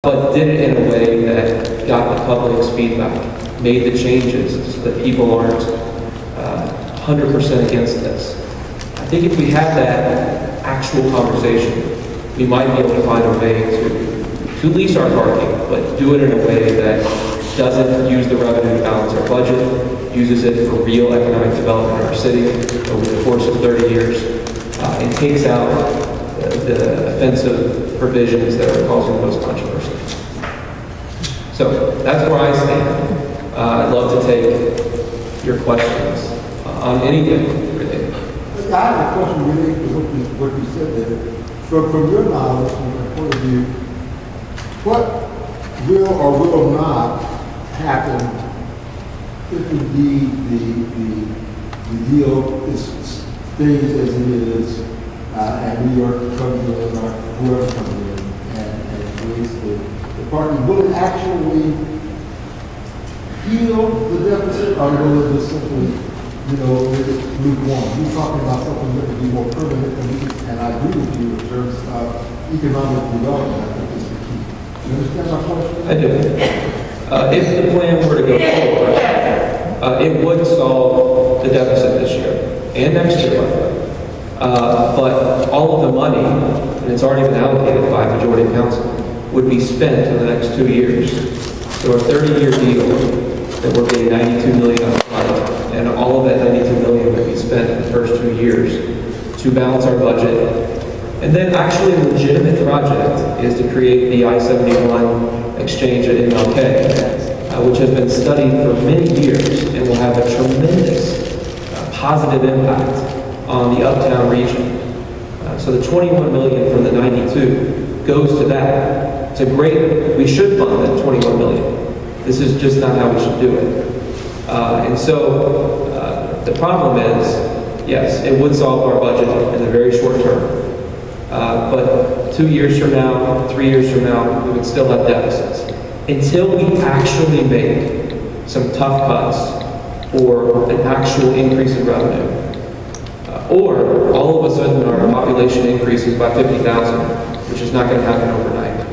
but did it in a way that got the public's feedback, made the changes so that people aren't 100% against this. I think if we had that actual conversation, we might be able to find a way to lease our parking, but do it in a way that doesn't use the revenue to balance our budget, uses it for real economic development in our city over the course of 30 years, and takes out the offensive provisions that are causing the most controversy. So that's where I stand. I'd love to take your questions on anything, really. I have a question related to what you said there. From your knowledge, from your point of view, what will or will not happen if indeed the deal stays as it is, and New York comes in, or whoever comes in, and creates the parking? Will it actually heal the deficit, or will it just simply, make it lukewarm? You're talking about something that would be more permanent, and I agree with you in terms of economic development. I think is the key. You understand my question? I do. If the plan were to go forward, it would solve the deficit this year and next year, by the way. But all of the money, and it's already been allocated by a majority council, would be spent in the next 2 years. So a 30-year deal that we're getting $92 million out of money, and all of that $92 million would be spent in the first 2 years to balance our budget. And then actually a legitimate project is to create the I-71 exchange at MLK, which has been studied for many years and will have a tremendous positive impact on the uptown region. So the $21 million from the 92 goes to that. It's a great, we should fund that $21 million. This is just not how we should do it. And so the problem is, yes, it would solve our budget in the very short term. But 2 years from now, 3 years from now, we would still have deficits. Until we actually make some tough cuts or an actual increase in revenue, or all of a sudden our population increases by 50,000, which is not going to happen overnight.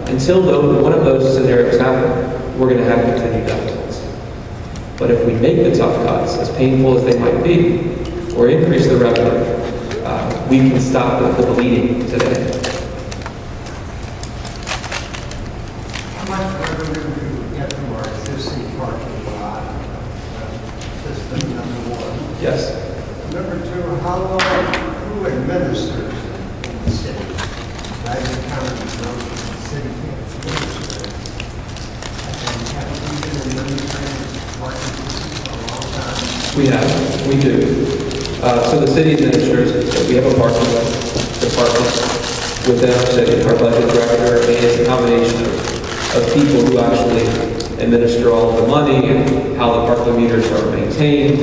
Until one of those scenarios happen, we're going to have continued deficits. But if we make the tough cuts, as painful as they might be, or increase the revenue, we can stop the bleeding today. How much revenue do we get from our existing parking lot system, number one? Yes. Number two, who administers in the city? That economy knows the city can't administer it. And have we been administrating parking systems for a long time? We do. So the city administers, we have a parking department within our city, our budget director, and it's a combination of people who actually administer all of the money and how the parking meters are maintained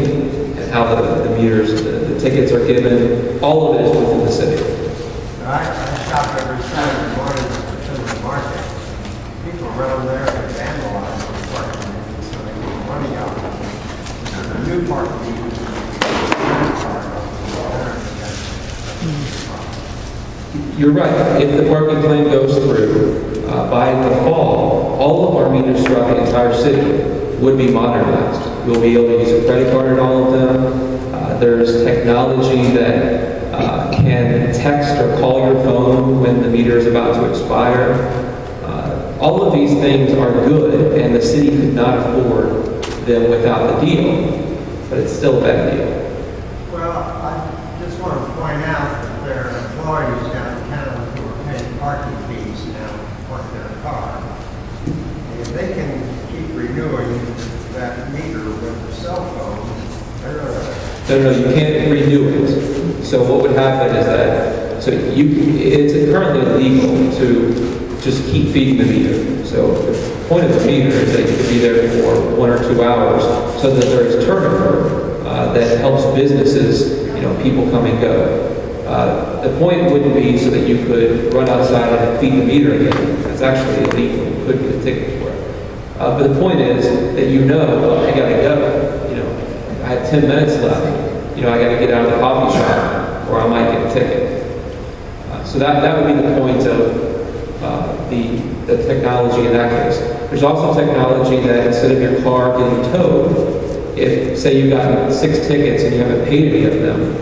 and how the meters, the tickets are given. All of it is within the city. I shop every Saturday morning at the market. People around there have vandalized the parking meters so they get money out of it. And the new parking meters. You're right. If the parking plan goes through, by the fall, all of our meters throughout the entire city would be modernized. We'll be able to use a credit card in all of them. There's technology that can text or call your phone when the meter is about to expire. All of these things are good, and the city could not afford them without the deal, but it's still a bad deal. Well, I just want to point out that there are employees downtown who are paying parking fees now to park their car. And if they can keep renewing that meter with a cell phone, No, you can't renew it. So what would happen is that, it's currently illegal to just keep feeding the meter. So the point of the meter is that you could be there for 1 or 2 hours so that there is turnover that helps businesses, people come and go. The point wouldn't be so that you could run outside and feed the meter again. That's actually illegal. You could get a ticket for it. But the point is that I gotta go. I have 10 minutes left. I got to get out of the coffee shop, or I might get a ticket. So that would be the point of the the technology in that case. There's also technology that instead of your car getting towed, if, say, you got 6 tickets and you haven't paid any of them,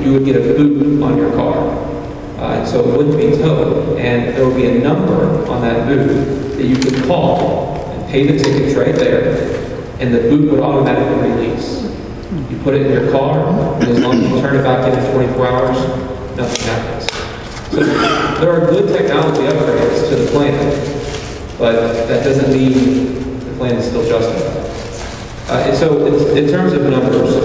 you would get a boot on your car. And so it wouldn't be towed. And there would be a number on that boot that you could call and pay the tickets right there, and the boot would automatically release. You put it in your car, and as long as you turn it back in 24 hours, nothing happens. So there are good technology upgrades to the plan, but that doesn't mean the plan is still justified. And so in terms of numbers, in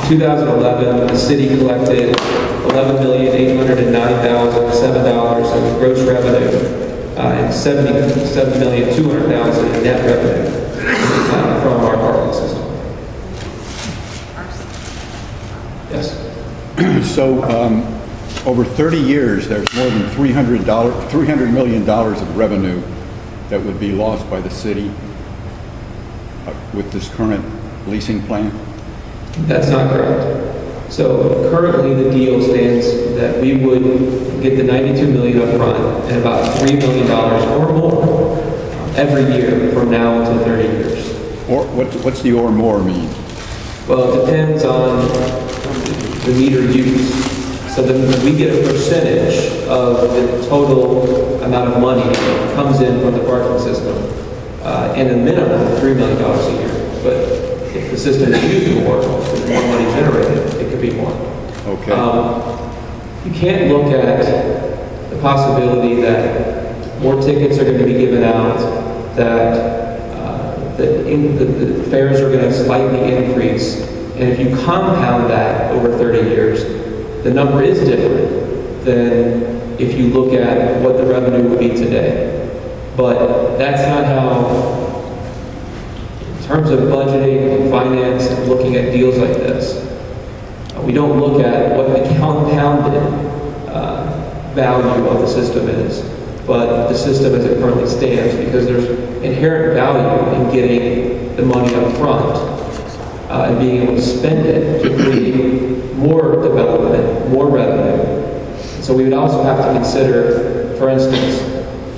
2011, the city collected $11,809,007 in gross revenue and $77,200,000 in net revenue from our parking system. Yes. So over 30 years, there's more than $300 million of revenue that would be lost by the city with this current leasing plan? That's not correct. So currently the deal stands that we would get the $92 million up front and about $3 million or more every year from now until 30 years. Or what's the or more mean? Well, it depends on the meter use. So then we get a percentage of the total amount of money that comes in from the parking system, and a minimum of $3 million a year. But if the system is used more, there's more money generated, it could be more. Okay. You can't look at the possibility that more tickets are going to be given out, that the fares are going to slightly increase, and if you compound that over 30 years, the number is different than if you look at what the revenue would be today. But that's not how, in terms of budgeting and finance and looking at deals like this, we don't look at what the compounded value of the system is, but the system as it currently stands, because there's inherent value in getting the money up front and being able to spend it to create more development, more revenue. And so we would also have to consider, for instance,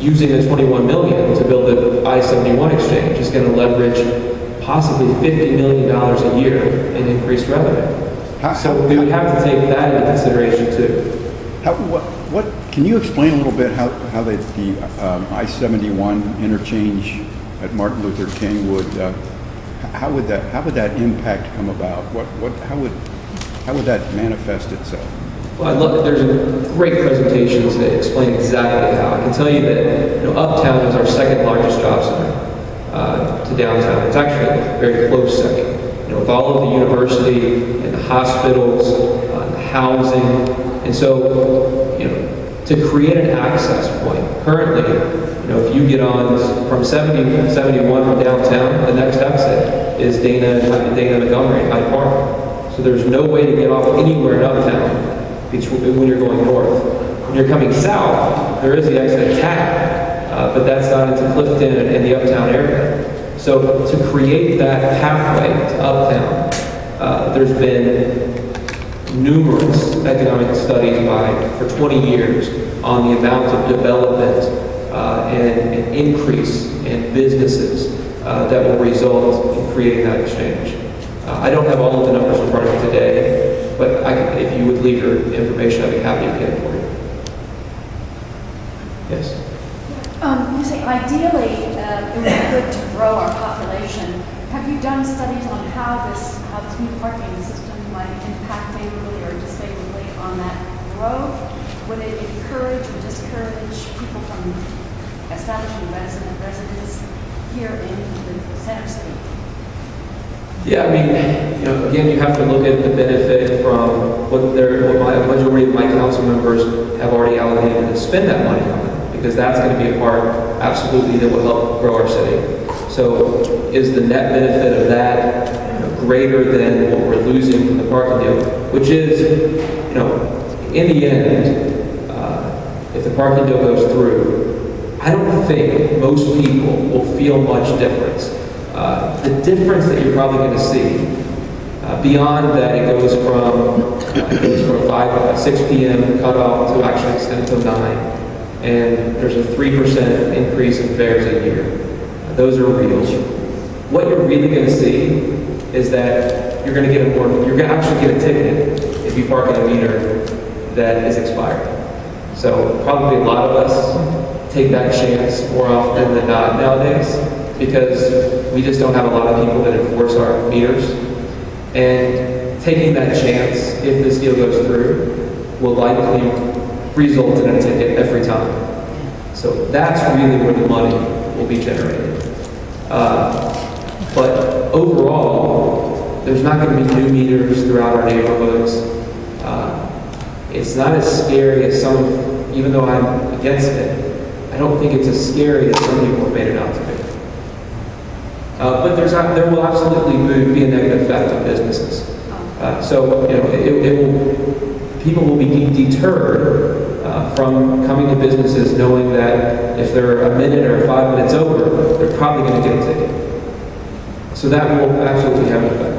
using the $21 million to build the I-71 exchange is going to leverage possibly $50 million a year in increased revenue. So we would have to take that into consideration too. Can you explain a little bit how the I-71 interchange at Martin Luther King would how would that impact come about? How would that manifest itself? Well, I love that there's great presentations that explain exactly how. I can tell you that Uptown is our second largest job center to downtown. It's actually a very close second. With all of the university and the hospitals, the housing, and so to create an access point. Currently, if you get on from 71 from downtown, the next exit is Dana Montgomery and Hyde Park. So there's no way to get off anywhere in Uptown when you're going north. When you're coming south, there is the exit at Taft, but that's not into Clifton and the Uptown area. So to create that pathway to Uptown, there's been numerous economic studies for 20 years on the amount of development and increase in businesses that will result in creating that exchange. I don't have all of the numbers in front of me today, but if you would leave your information, I'd be happy to get it for you. Yes? You say ideally it would be good to grow our population. Have you done studies on how this new parking system might impact favorably or disfavorably on that growth? Would it encourage or discourage people from establishing residence here in the center city? Yeah, I mean, again, you have to look at the benefit from what my majority of my council members have already allocated to spend that money on, because that's going to be a part, absolutely, that will help grow our city. So, is the net benefit of that greater than what we're losing from the parking deal? Which is, in the end, if the parking deal goes through, I don't think most people will feel much difference. The difference that you're probably going to see, beyond that, it goes from 6 p.m. cutoff to actually extend until 9. and there's a 3% increase in fares a year. Those are real. What you're really going to see is that you're going to you're going to actually get a ticket if you park at a meter that is expired. So probably a lot of us take that chance more often than not nowadays, because we just don't have a lot of people that enforce our meters. And taking that chance, if this deal goes through, will likely result in a ticket every time. So that's really where the money will be generated. But overall, there's not going to be new meters throughout our neighborhoods. It's not as scary as some, even though I'm against it, I don't think it's as scary as some people have made it out to be. But there will absolutely be a negative effect on businesses. So, people will be deterred from coming to businesses knowing that if they're a minute or 5 minutes over, they're probably going to get a ticket. So that will absolutely have an effect.